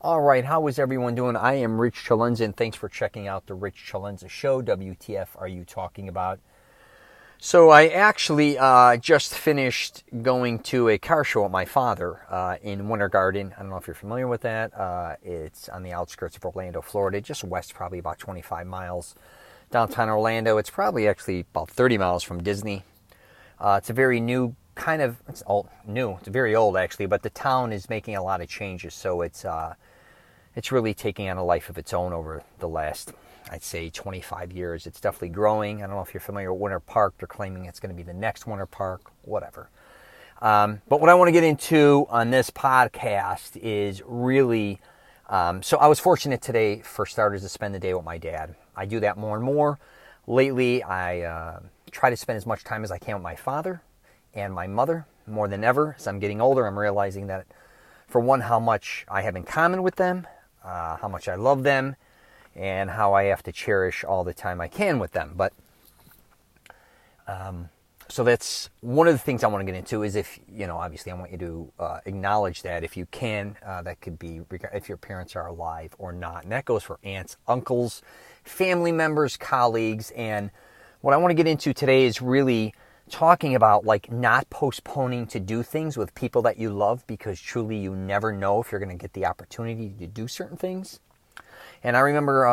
All right, how is everyone doing? I am Rich CELENZA, and thanks for checking out the Rich CELENZA Show. WTF are you talking about? So I actually just finished going to a car show with my father in Winter Garden. I don't know if you're familiar with that. It's on the outskirts of Orlando, Florida, just west, probably about 25 miles downtown Orlando. It's probably actually about 30 miles from Disney. It's a very new it's very old actually, but the town is making a lot of changes, so it's really taking on a life of its own over the last, I'd say, 25 years. It's definitely growing. I don't know if you're familiar with Winter Park. They're claiming it's going to be the next Winter Park, whatever. But what I want to get into on this podcast is really, so I was fortunate today, for starters, to spend the day with my dad. I do that more and more. Lately, I try to spend as much time as I can with my father and my mother, more than ever. As I'm getting older, I'm realizing that, for one, how much I have in common with them, how much I love them, and how I have to cherish all the time I can with them. But so that's one of the things I want to get into is obviously I want you to acknowledge that if you can, that could be if your parents are alive or not. And that goes for aunts, uncles, family members, colleagues. And what I want to get into today is really talking about not postponing to do things with people that you love, because truly you never know if you're going to get the opportunity to do certain things. And I remember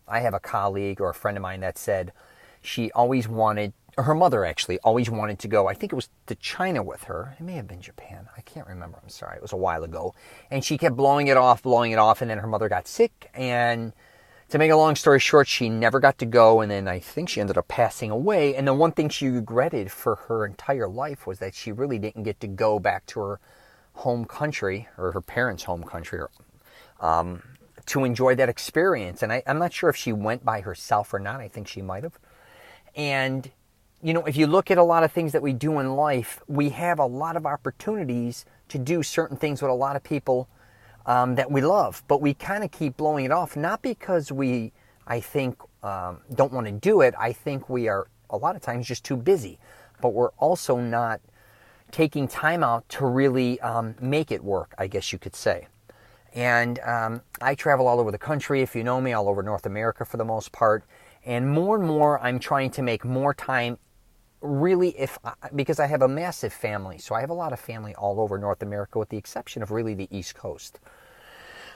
I have a colleague or a friend of mine that said she always wanted, or her mother actually always wanted to go, I think it was to China with her. It may have been Japan. I can't remember. I'm sorry. It was a while ago. And she kept blowing it off. And then her mother got sick. And to make a long story short, she never got to go. And then I think she ended up passing away. And the one thing she regretted for her entire life was that she really didn't get to go back to her home country, or her parents' home country, to enjoy that experience. And I'm not sure if she went by herself or not. I think she might have. And, if you look at a lot of things that we do in life, we have a lot of opportunities to do certain things with a lot of people that we love. But we kind of keep blowing it off, not because we, I think, don't want to do it. I think we are a lot of times just too busy. But we're also not taking time out to really make it work, I guess you could say. And I travel all over the country, if you know me, all over North America for the most part. And more, I'm trying to make more time, really, because I have a massive family. So I have a lot of family all over North America, with the exception of really the East Coast.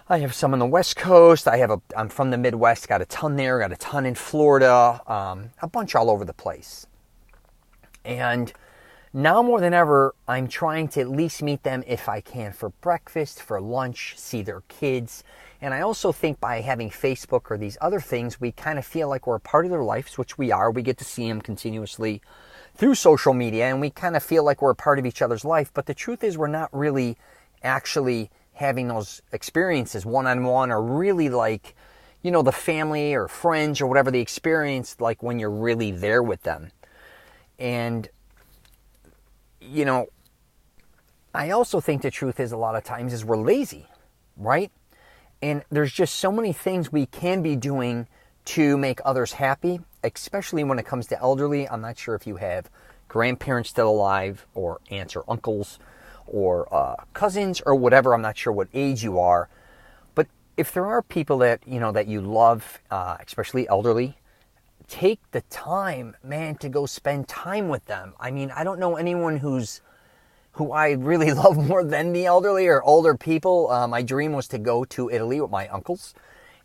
I have some on the West Coast. I'm from the Midwest, got a ton there, got a ton in Florida, a bunch all over the place. And now more than ever, I'm trying to at least meet them if I can for breakfast, for lunch, see their kids. And I also think by having Facebook or these other things, we kind of feel like we're a part of their lives, which we are. We get to see them continuously through social media, and we kind of feel like we're a part of each other's life. But the truth is, we're not really actually having those experiences one-on-one, or really the family or friends or whatever the experience, like when you're really there with them. And I also think the truth is, a lot of times, is we're lazy, right? And there's just so many things we can be doing to make others happy, especially when it comes to elderly. I'm not sure if you have grandparents still alive, or aunts or uncles, or cousins, or whatever. I'm not sure what age you are. But if there are people that, that you love, especially elderly, take the time, man, to go spend time with them. I mean, I don't know anyone who I really love more than the elderly or older people. My dream was to go to Italy with my uncles,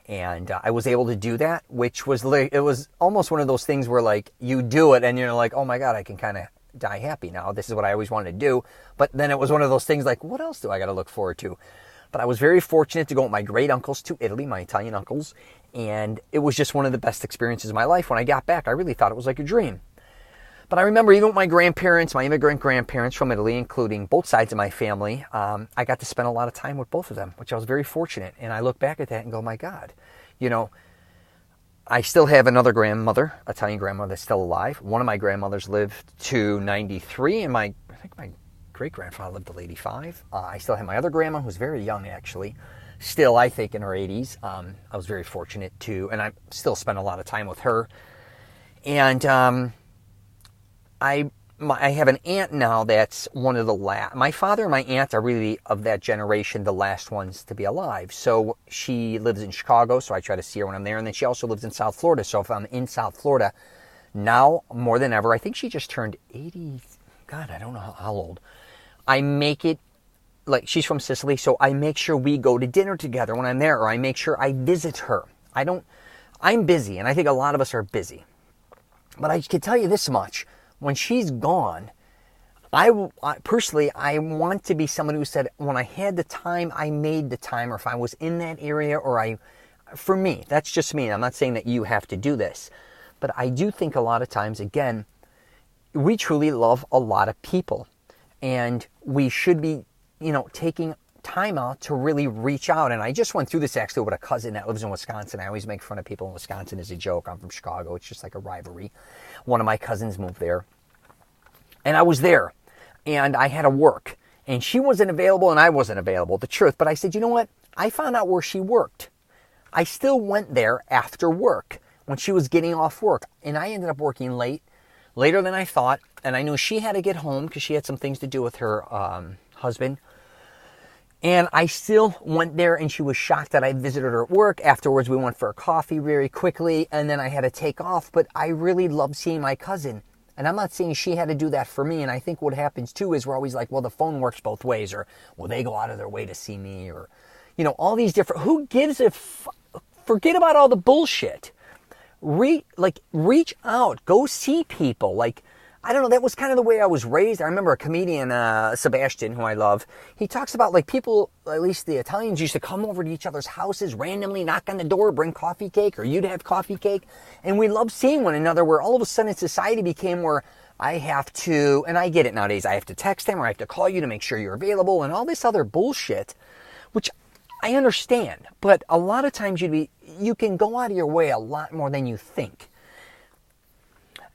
and I was able to do that, which was it was almost one of those things where you do it and you're like, oh my God, I can kind of die happy now. This is what I always wanted to do. But then it was one of those things what else do I got to look forward to? But I was very fortunate to go with my great uncles to Italy, my Italian uncles, and it was just one of the best experiences of my life. When I got back, I really thought it was like a dream. But I remember, even with my grandparents, my immigrant grandparents from Italy, including both sides of my family, I got to spend a lot of time with both of them, which I was very fortunate. And I look back at that and go, my God, I still have another grandmother, Italian grandmother, that's still alive. One of my grandmothers lived to 93, and I think my great-grandfather lived till 85. I still have my other grandma, who's very young, actually, still, I think, in her 80s. I was very fortunate to, and I still spend a lot of time with her. And I have an aunt now that's one of the last. My father and my aunt are really of that generation, the last ones to be alive. So she lives in Chicago, so I try to see her when I'm there. And then she also lives in South Florida. So if I'm in South Florida now more than ever, I think she just turned 80. God, I don't know how old. I make it, like, she's from Sicily, so I make sure we go to dinner together when I'm there, or I make sure I visit her. I'm busy, and I think a lot of us are busy. But I can tell you this much. When she's gone, I personally, I want to be someone who said, when I had the time, I made the time, or if I was in that area, for me, that's just me. I'm not saying that you have to do this. But I do think a lot of times, again, we truly love a lot of people. And we should be, taking time out to really reach out. And I just went through this actually with a cousin that lives in Wisconsin. I always make fun of people in Wisconsin as a joke. I'm from Chicago. It's just like a rivalry. One of my cousins moved there. And I was there. And I had to work. And she wasn't available and I wasn't available, the truth. But I said, you know what? I found out where she worked. I still went there after work when she was getting off work. And I ended up working later than I thought. And I knew she had to get home because she had some things to do with her husband. And I still went there, and she was shocked that I visited her at work. Afterwards, we went for a coffee very quickly, and then I had to take off. But I really loved seeing my cousin. And I'm not saying she had to do that for me. And I think what happens, too, is we're always like, well, the phone works both ways. Or, well, they go out of their way to see me. Or, all these different... Who gives a... Forget about all the bullshit. Reach out. Go see people. I don't know, that was kind of the way I was raised. I remember a comedian, Sebastian, who I love. He talks about people, at least the Italians, used to come over to each other's houses, randomly knock on the door, bring coffee cake, or you'd have coffee cake. And we loved seeing one another, where all of a sudden society became where I have to, and I get it nowadays, I have to text them or I have to call you to make sure you're available and all this other bullshit, which I understand. But a lot of times you can go out of your way a lot more than you think.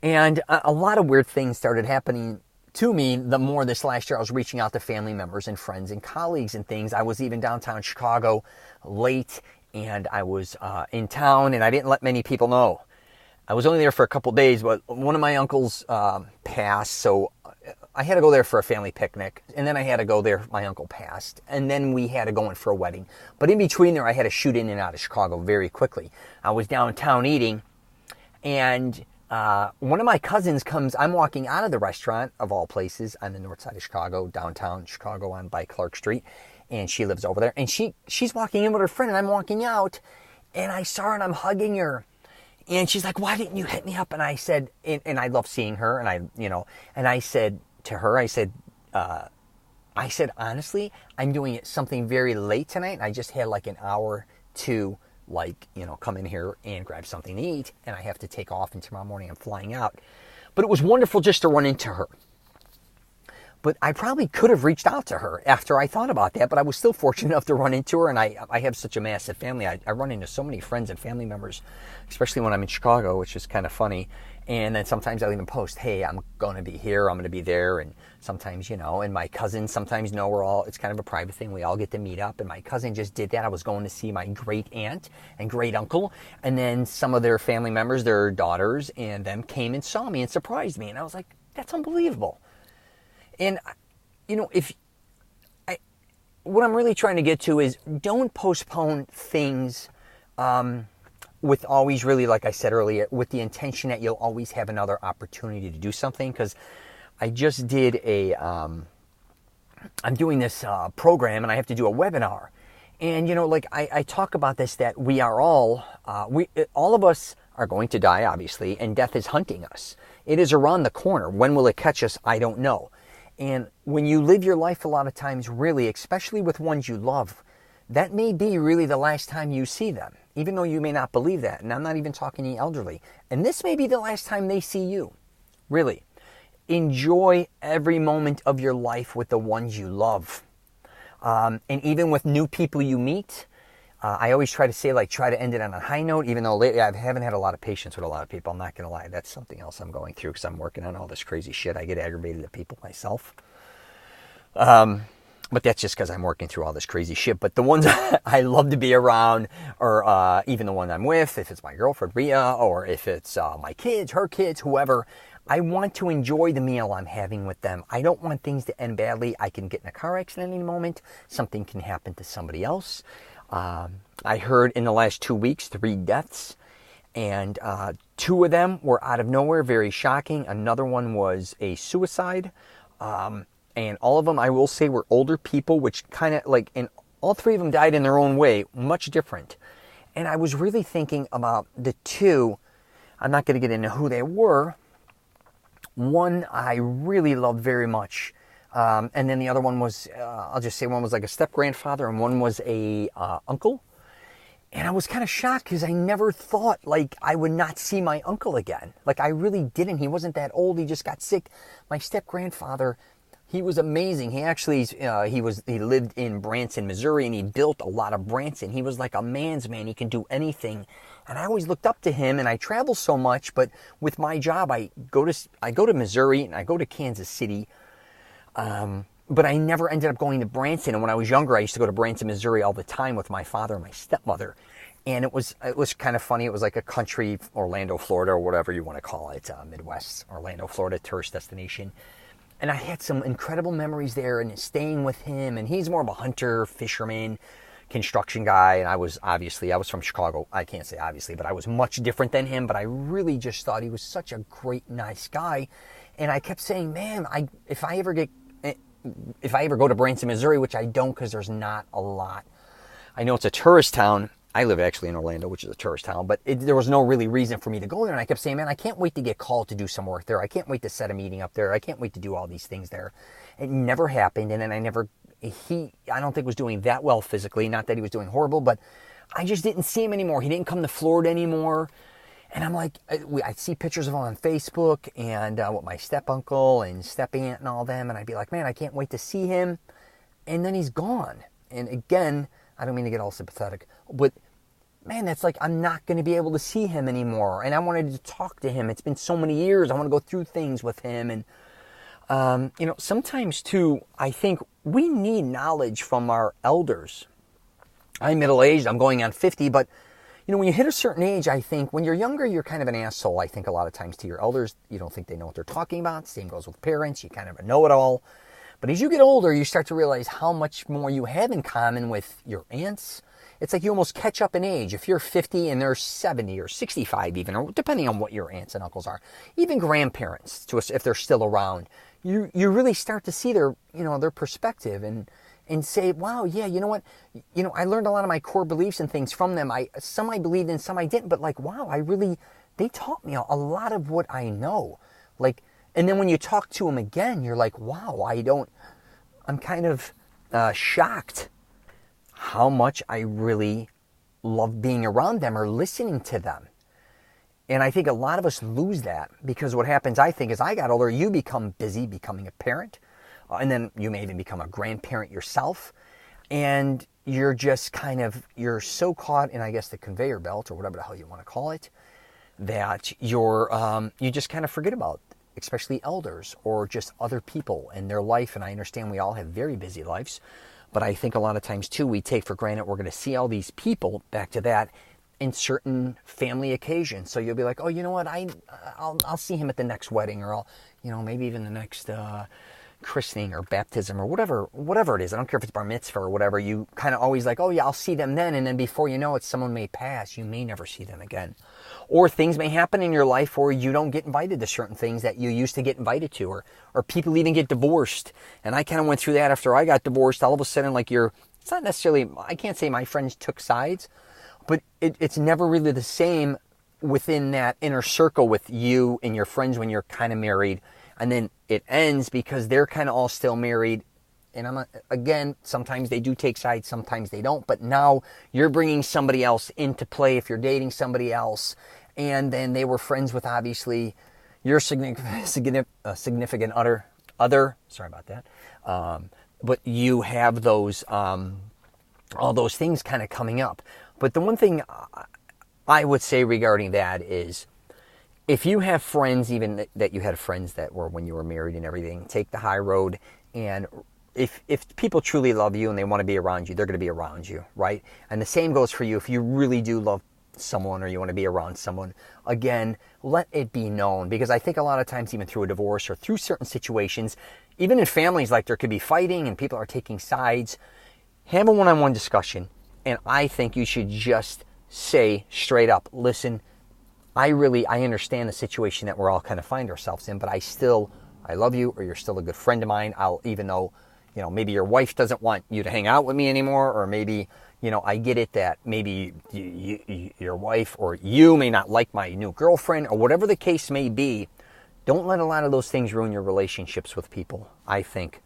And a lot of weird things started happening to me the more this last year. I was reaching out to family members and friends and colleagues and things. I was even downtown Chicago late, and I was in town, and I didn't let many people know. I was only there for a couple days, but one of my uncles passed, so I had to go there for a family picnic, and then I had to go there, my uncle passed, and then we had to go in for a wedding. But in between there, I had to shoot in and out of Chicago very quickly. I was downtown eating, and one of my cousins comes, I'm walking out of the restaurant, of all places, on the north side of Chicago, downtown Chicago by Clark Street, and she lives over there, and she's walking in with her friend, and I'm walking out, and I saw her, and I'm hugging her, and she's like, why didn't you hit me up? And I said, and I love seeing her, and and I said to her, I said, honestly, I'm doing something very late tonight, and I just had an hour to come in here and grab something to eat, and I have to take off, and tomorrow morning I'm flying out. But it was wonderful just to run into her. But I probably could have reached out to her after I thought about that, but I was still fortunate enough to run into her, and I have such a massive family. I run into so many friends and family members, especially when I'm in Chicago, which is kind of funny. And then sometimes I'll even post, hey, I'm going to be here, I'm going to be there. And sometimes, and my cousins sometimes know it's kind of a private thing. We all get to meet up. And my cousin just did that. I was going to see my great aunt and great uncle. And then some of their family members, their daughters, and them came and saw me and surprised me. And I was like, that's unbelievable. And, what I'm really trying to get to is don't postpone things, with always really, like I said earlier, with the intention that you'll always have another opportunity to do something. Because I just did I'm doing this program, and I have to do a webinar. And, I talk about this, that we are all of us are going to die, obviously, and death is hunting us. It is around the corner. When will it catch us? I don't know. And when you live your life a lot of times, really, especially with ones you love, that may be really the last time you see them, even though you may not believe that. And I'm not even talking to the elderly. And this may be the last time they see you. Really. Enjoy every moment of your life with the ones you love. And even with new people you meet, I always try to say, try to end it on a high note, even though lately I haven't had a lot of patience with a lot of people. I'm not going to lie. That's something else I'm going through because I'm working on all this crazy shit. I get aggravated at people myself. But that's just because I'm working through all this crazy shit. But the ones I love to be around, or even the one I'm with, if it's my girlfriend, Rhea, or if it's my kids, her kids, whoever, I want to enjoy the meal I'm having with them. I don't want things to end badly. I can get in a car accident at any moment. Something can happen to somebody else. I heard in the last 2 weeks, 3 deaths. And 2 of them were out of nowhere, very shocking. Another one was a suicide. And all of them, I will say, were older people, which kind of like, and all 3 of them died in their own way, much different. And I was really thinking about the 2. I'm not going to get into who they were. One I really loved very much. And then the other one was, I'll just say one was like a step-grandfather and one was a uncle. And I was kind of shocked because I never thought like I would not see my uncle again. Like I really didn't. He wasn't that old. He just got sick. My step-grandfather, he was amazing. He actually, he lived in Branson, Missouri, and he built a lot of Branson. He was like a man's man. He can do anything. And I always looked up to him, and I travel so much, but with my job, I go to Missouri, and I go to Kansas City, but I never ended up going to Branson. And when I was younger, I used to go to Branson, Missouri all the time with my father and my stepmother. And it was kind of funny. It was like a country, Orlando, Florida, or whatever you want to call it, Midwest, Orlando, Florida, tourist destination. And I had some incredible memories there and staying with him. And he's more of a hunter, fisherman, construction guy. And I was from Chicago. I can't say obviously, but I was much different than him. But I really just thought he was such a great, nice guy. And I kept saying, man, if I ever go to Branson, Missouri, which I don't because there's not a lot. I know it's a tourist town. I live actually in Orlando, which is a tourist town, but there was no really reason for me to go there. And I kept saying, man, I can't wait to get called to do some work there. I can't wait to set a meeting up there. I can't wait to do all these things there. It never happened. And then I don't think was doing that well physically. Not that he was doing horrible, but I just didn't see him anymore. He didn't come to Florida anymore. And I'm like, I see pictures of him on Facebook and with my step-uncle and step-aunt and all them. And I'd be like, man, I can't wait to see him. And then he's gone. And again, I don't mean to get all sympathetic, but man, that's like, I'm not going to be able to see him anymore. And I wanted to talk to him. It's been so many years. I want to go through things with him. And, sometimes too, I think we need knowledge from our elders. I'm middle-aged. I'm going on 50, but when you hit a certain age, I think when you're younger, you're kind of an asshole, I think, a lot of times to your elders. You don't think they know what they're talking about. Same goes with parents. You kind of know it all. But as you get older, you start to realize how much more you have in common with your aunts. It's like you almost catch up in age. If you're 50 and they're 70 or 65 even, or depending on what your aunts and uncles are, even grandparents, if they're still around, you really start to see their perspective and say, wow, yeah, you know what? I learned a lot of my core beliefs and things from them. Some I believed in, some I didn't. But like, wow, they taught me a lot of what I know. Like, and then when you talk to them again, you're like, wow, I'm kind of shocked how much I really love being around them or listening to them. And I think a lot of us lose that because what happens, I think, as I got older, you become busy becoming a parent. And then you may even become a grandparent yourself. And you're just you're so caught in, I guess, the conveyor belt or whatever the hell you want to call it, that you just kind of forget about, especially elders or just other people and their life. And I understand we all have very busy lives. But I think a lot of times, too, we take for granted we're going to see all these people, back to that, in certain family occasions. So you'll be like, oh, you know what, I'll see him at the next wedding, or maybe even the next christening or baptism or whatever it is. I don't care if it's bar mitzvah or whatever. You kind of always like, oh yeah, I'll see them then. And then before you know it, someone may pass. You may never see them again. Or things may happen in your life where you don't get invited to certain things that you used to get invited to, or people even get divorced. And I kind of went through that after I got divorced. All of a sudden, like it's not necessarily, I can't say my friends took sides, but it's never really the same within that inner circle with you and your friends when you're kind of married. And then it ends because they're kind of all still married. And again, sometimes they do take sides, sometimes they don't. But now you're bringing somebody else into play if you're dating somebody else. And then they were friends with, obviously, your significant other. Sorry about that. But you have those, all those things kind of coming up. But the one thing I would say regarding that is, if you have friends, even that you had friends that were when you were married and everything, take the high road. And if people truly love you and they want to be around you, they're going to be around you, right? And the same goes for you. If you really do love someone or you want to be around someone, again, let it be known. Because I think a lot of times, even through a divorce or through certain situations, even in families, like there could be fighting and people are taking sides, have a one-on-one discussion. And I think you should just say straight up, listen, I understand the situation that we're all kind of find ourselves in, but I love you, or you're still a good friend of mine. Even though, maybe your wife doesn't want you to hang out with me anymore, or maybe, I get it that maybe your wife or you may not like my new girlfriend, or whatever the case may be. Don't let a lot of those things ruin your relationships with people, I think.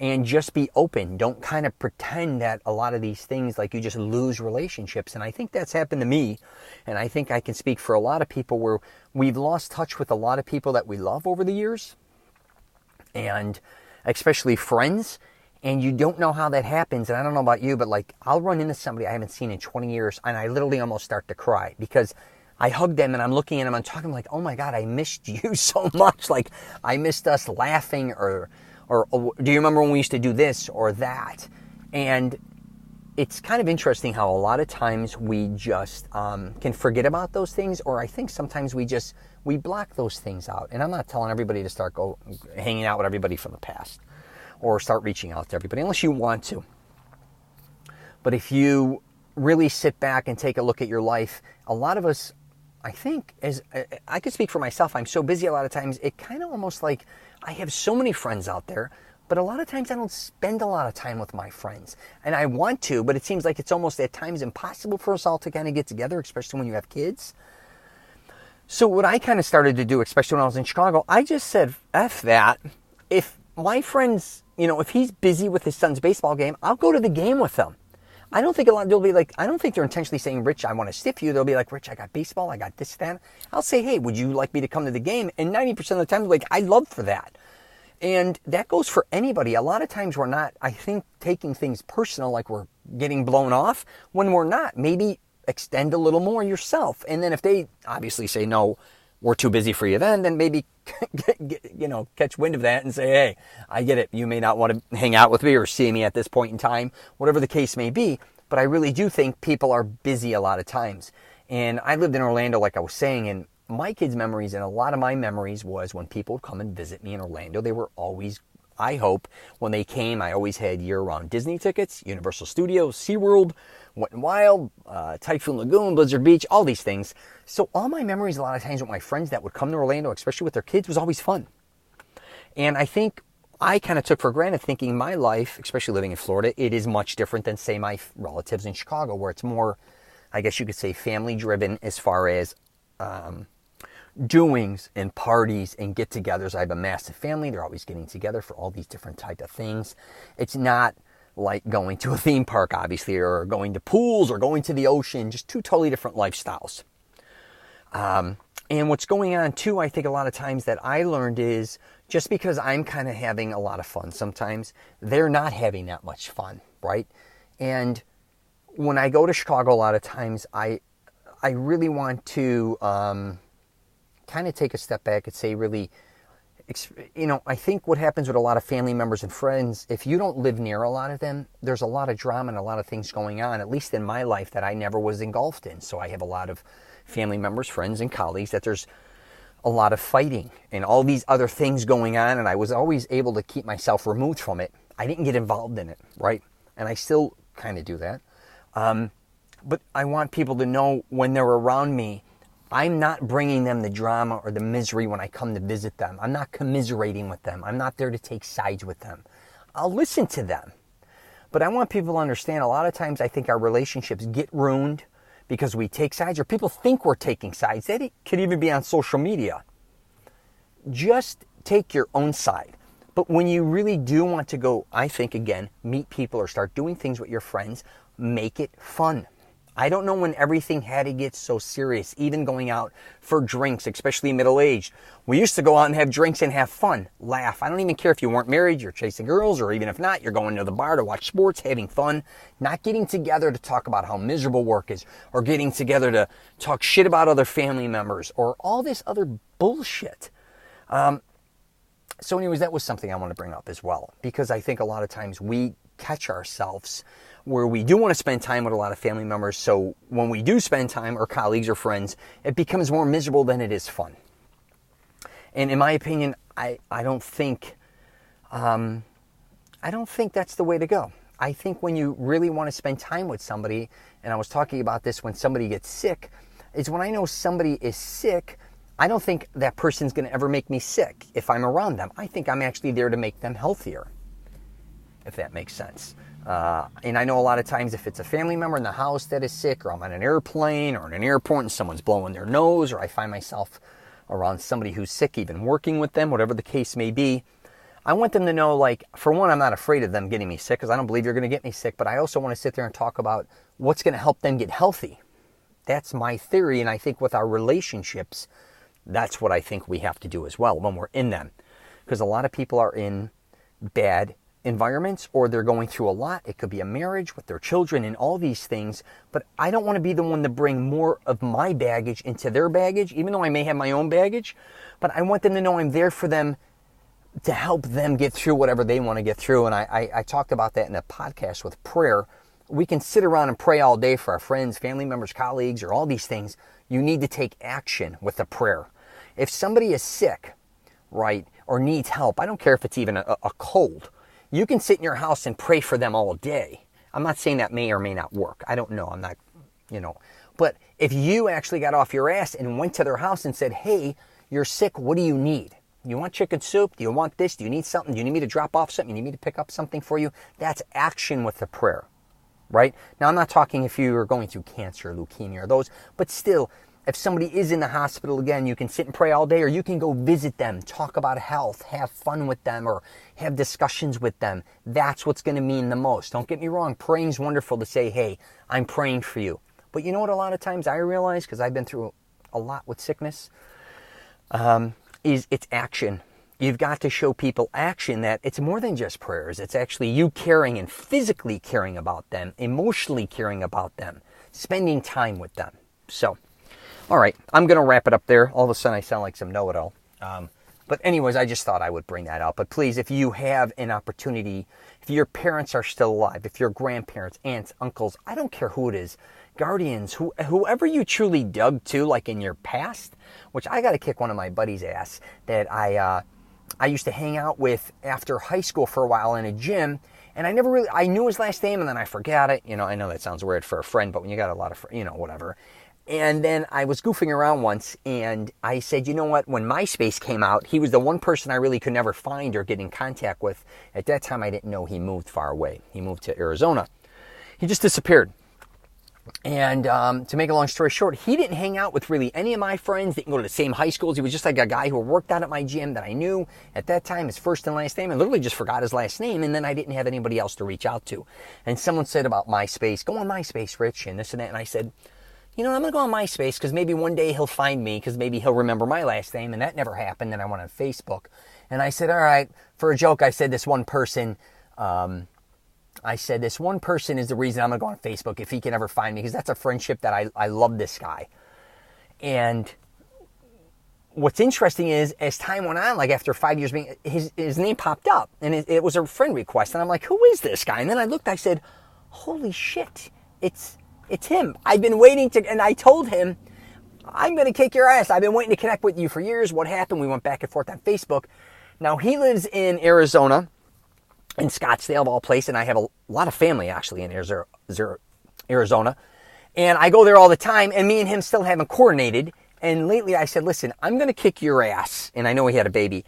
And just be open. Don't kind of pretend that a lot of these things, like you just lose relationships. And I think that's happened to me. And I think I can speak for a lot of people where we've lost touch with a lot of people that we love over the years. And especially friends. And you don't know how that happens. And I don't know about you, but like I'll run into somebody I haven't seen in 20 years. And I literally almost start to cry because I hug them and I'm looking at them. I'm talking like, oh my God, I missed you so much. Like I missed us laughing or do you remember when we used to do this or that? And it's kind of interesting how a lot of times we just can forget about those things, or I think sometimes we block those things out. And I'm not telling everybody to start hanging out with everybody from the past or start reaching out to everybody unless you want to. But if you really sit back and take a look at your life, a lot of us, I think, as I could speak for myself, I'm so busy a lot of times, it kind of almost like I have so many friends out there, but a lot of times I don't spend a lot of time with my friends. And I want to, but it seems like it's almost at times impossible for us all to kind of get together, especially when you have kids. So what I kind of started to do, especially when I was in Chicago, I just said, F that. If my friends, if he's busy with his son's baseball game, I'll go to the game with him. I don't think they'll be like, I don't think they're intentionally saying, Rich, I want to stiff you. They'll be like, Rich, I got baseball, I got this, that. I'll say, hey, would you like me to come to the game? And 90% of the time, they're like, I'd love for that. And that goes for anybody. A lot of times we're not, I think, taking things personal, like we're getting blown off, when we're not. Maybe extend a little more yourself. And then if they obviously say, no, we're too busy for you then maybe, catch wind of that and say, hey, I get it. You may not want to hang out with me or see me at this point in time, whatever the case may be. But I really do think people are busy a lot of times. And I lived in Orlando, like I was saying, and my kids' memories and a lot of my memories was when people would come and visit me in Orlando. They were always, I hope, when they came, I always had year-round Disney tickets, Universal Studios, SeaWorld, Wet n Wild, Typhoon Lagoon, Blizzard Beach, all these things. So all my memories a lot of times with my friends that would come to Orlando, especially with their kids, was always fun. And I think I kind of took for granted thinking my life, especially living in Florida, it is much different than, say, my relatives in Chicago, where it's more, I guess you could say, family-driven as far as doings and parties and get-togethers. I have a massive family. They're always getting together for all these different type of things. It's not like going to a theme park, obviously, or going to pools or going to the ocean, just two totally different lifestyles. And what's going on, too, I think a lot of times that I learned is just because I'm kind of having a lot of fun sometimes, they're not having that much fun, right? And when I go to Chicago a lot of times, I really want to kind of take a step back and say, really, I think what happens with a lot of family members and friends, if you don't live near a lot of them, there's a lot of drama and a lot of things going on, at least in my life, that I never was engulfed in. So I have a lot of family members, friends, and colleagues that there's a lot of fighting and all these other things going on, and I was always able to keep myself removed from it. I didn't get involved in it, right? And I still kind of do that. But I want people to know when they're around me, I'm not bringing them the drama or the misery when I come to visit them. I'm not commiserating with them. I'm not there to take sides with them. I'll listen to them. But I want people to understand, a lot of times I think our relationships get ruined because we take sides, or people think we're taking sides. That could even be on social media. Just take your own side. But when you really do want to go, I think, again, meet people or start doing things with your friends, make it fun. I don't know when everything had to get so serious, even going out for drinks, especially middle-aged. We used to go out and have drinks and have fun, laugh. I don't even care if you weren't married, you're chasing girls, or even if not, you're going to the bar to watch sports, having fun, not getting together to talk about how miserable work is, or getting together to talk shit about other family members, or all this other bullshit. So anyways, that was something I want to bring up as well, because I think a lot of times we catch ourselves, where we do want to spend time with a lot of family members. So when we do spend time, or colleagues or friends, it becomes more miserable than it is fun. And in my opinion, I don't think that's the way to go. I think when you really want to spend time with somebody, and I was talking about this when somebody gets sick, is when I know somebody is sick, I don't think that person's going to ever make me sick if I'm around them. I think I'm actually there to make them healthier, if that makes sense. And I know a lot of times if it's a family member in the house that is sick, or I'm on an airplane or in an airport and someone's blowing their nose, or I find myself around somebody who's sick, even working with them, whatever the case may be, I want them to know, like, for one, I'm not afraid of them getting me sick because I don't believe you're going to get me sick, but I also want to sit there and talk about what's going to help them get healthy. That's my theory, and I think with our relationships, that's what I think we have to do as well when we're in them. Because a lot of people are in bad environments, or they're going through a lot. It could be a marriage with their children and all these things, but I don't want to be the one to bring more of my baggage into their baggage, even though I may have my own baggage, but I want them to know I'm there for them to help them get through whatever they want to get through. And I talked about that in a podcast with prayer. We can sit around and pray all day for our friends, family members, colleagues, or all these things. You need to take action with the prayer. If somebody is sick, right, or needs help, I don't care if it's even a cold, you can sit in your house and pray for them all day. I'm not saying that may or may not work. I don't know. I'm not, But if you actually got off your ass and went to their house and said, hey, you're sick, what do you need? You want chicken soup? Do you want this? Do you need something? Do you need me to drop off something? Do you need me to pick up something for you? That's action with the prayer, right? Now, I'm not talking if you are going through cancer, leukemia, or those, but still, if somebody is in the hospital, again, you can sit and pray all day, or you can go visit them, talk about health, have fun with them, or have discussions with them. That's what's going to mean the most. Don't get me wrong. Praying is wonderful to say, hey, I'm praying for you. But you know what a lot of times I realize, because I've been through a lot with sickness, is it's action. You've got to show people action, that it's more than just prayers. It's actually you caring and physically caring about them, emotionally caring about them, spending time with them. So, all right, I'm going to wrap it up there. All of a sudden I sound like some know-it-all. But anyways, I just thought I would bring that up. But please, if you have an opportunity, if your parents are still alive, if your grandparents, aunts, uncles, I don't care who it is, guardians, whoever you truly dug to, like in your past, which I got to kick one of my buddies' ass that I used to hang out with after high school for a while in a gym, and I knew his last name and then I forgot it. I know that sounds weird for a friend, but when you got a lot of, whatever. And then I was goofing around once, and I said, you know what, when MySpace came out, he was the one person I really could never find or get in contact with. At that time, I didn't know he moved far away. He moved to Arizona. He just disappeared. And to make a long story short, he didn't hang out with really any of my friends. They didn't go to the same high schools. He was just like a guy who worked out at my gym that I knew at that time, his first and last name. I literally just forgot his last name, and then I didn't have anybody else to reach out to. And someone said about MySpace, go on MySpace, Rich, and this and that. And I said, I'm going to go on MySpace because maybe one day he'll find me, because maybe he'll remember my last name, and that never happened. And I went on Facebook. And I said, all right, for a joke, I said this one person is the reason I'm going to go on Facebook if he can ever find me, because that's a friendship that I love this guy. And what's interesting is, as time went on, like after 5 years, his name popped up, and it was a friend request. And I'm like, who is this guy? And then I looked, I said, holy shit, it's him. I've been waiting and I told him, I'm going to kick your ass. I've been waiting to connect with you for years. What happened? We went back and forth on Facebook. Now, he lives in Arizona, in Scottsdale of all places, and I have a lot of family actually in Arizona, and I go there all the time, and me and him still haven't coordinated. And lately I said, listen, I'm going to kick your ass, and I know he had a baby.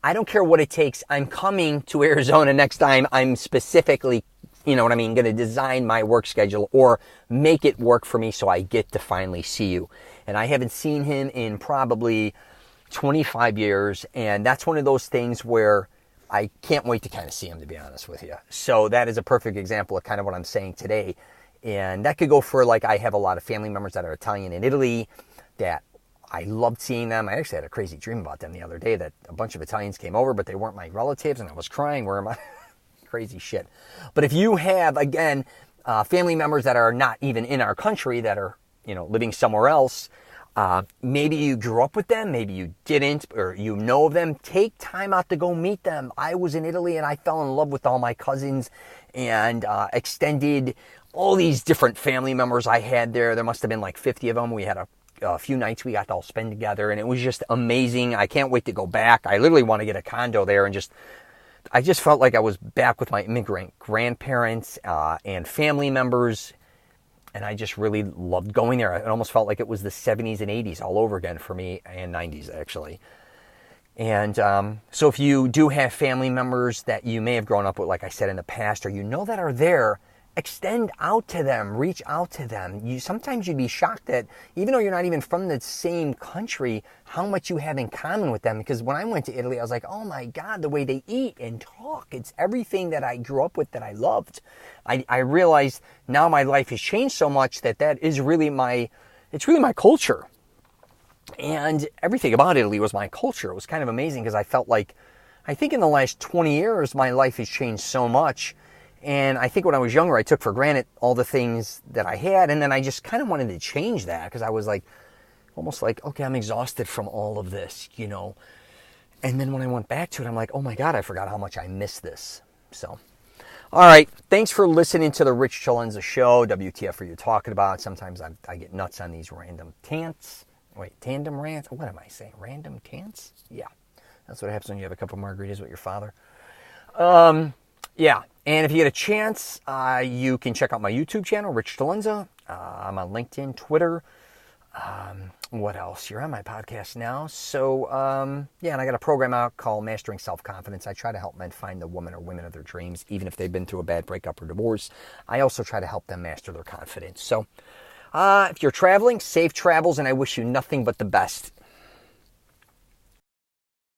I don't care what it takes. I'm coming to Arizona next time. I'm specifically, going to design my work schedule or make it work for me so I get to finally see you. And I haven't seen him in probably 25 years, and that's one of those things where I can't wait to kind of see him, to be honest with you. So that is a perfect example of kind of what I'm saying today. And that could go for, like, I have a lot of family members that are Italian in Italy that I loved seeing them. I actually had a crazy dream about them the other day, that a bunch of Italians came over, but they weren't my relatives, and I was crying. Where am I? Crazy shit. But if you have, again, family members that are not even in our country, that are, living somewhere else, maybe you grew up with them, maybe you didn't, or you know of them, take time out to go meet them. I was in Italy and I fell in love with all my cousins and extended all these different family members I had there. There must have been like 50 of them. We had a few nights we got to all spend together, and it was just amazing. I can't wait to go back. I literally want to get a condo there, and I just felt like I was back with my immigrant grandparents and family members, and I just really loved going there. It almost felt like it was the 70s and 80s all over again for me, and 90s actually. And so if you do have family members that you may have grown up with, like I said in the past, or you know that are there, extend out to them, reach out to them. Sometimes you'd be shocked that even though you're not even from the same country, how much you have in common with them. Because when I went to Italy, I was like, oh my God, the way they eat and talk, it's everything that I grew up with that I loved. I realized now my life has changed so much that is really it's really my culture. And everything about Italy was my culture. It was kind of amazing because I felt like, I think in the last 20 years, my life has changed so much. And I think when I was younger, I took for granted all the things that I had. And then I just kind of wanted to change that because I was like, almost like, okay, I'm exhausted from all of this, you know. And then when I went back to it, I'm like, oh my God, I forgot how much I missed this. So, all right. Thanks for listening to the Rich CELENZA show. WTF are you talking about? Sometimes I get nuts on these random tandem rants. What am I saying? Random tants? Yeah. That's what happens when you have a couple margaritas with your father. Yeah. And if you get a chance, you can check out my YouTube channel, Rich CELENZA. I'm on LinkedIn, Twitter. What else? You're on my podcast now. So, yeah, and I got a program out called Mastering Self-Confidence. I try to help men find the woman or women of their dreams, even if they've been through a bad breakup or divorce. I also try to help them master their confidence. So, if you're traveling, safe travels, and I wish you nothing but the best.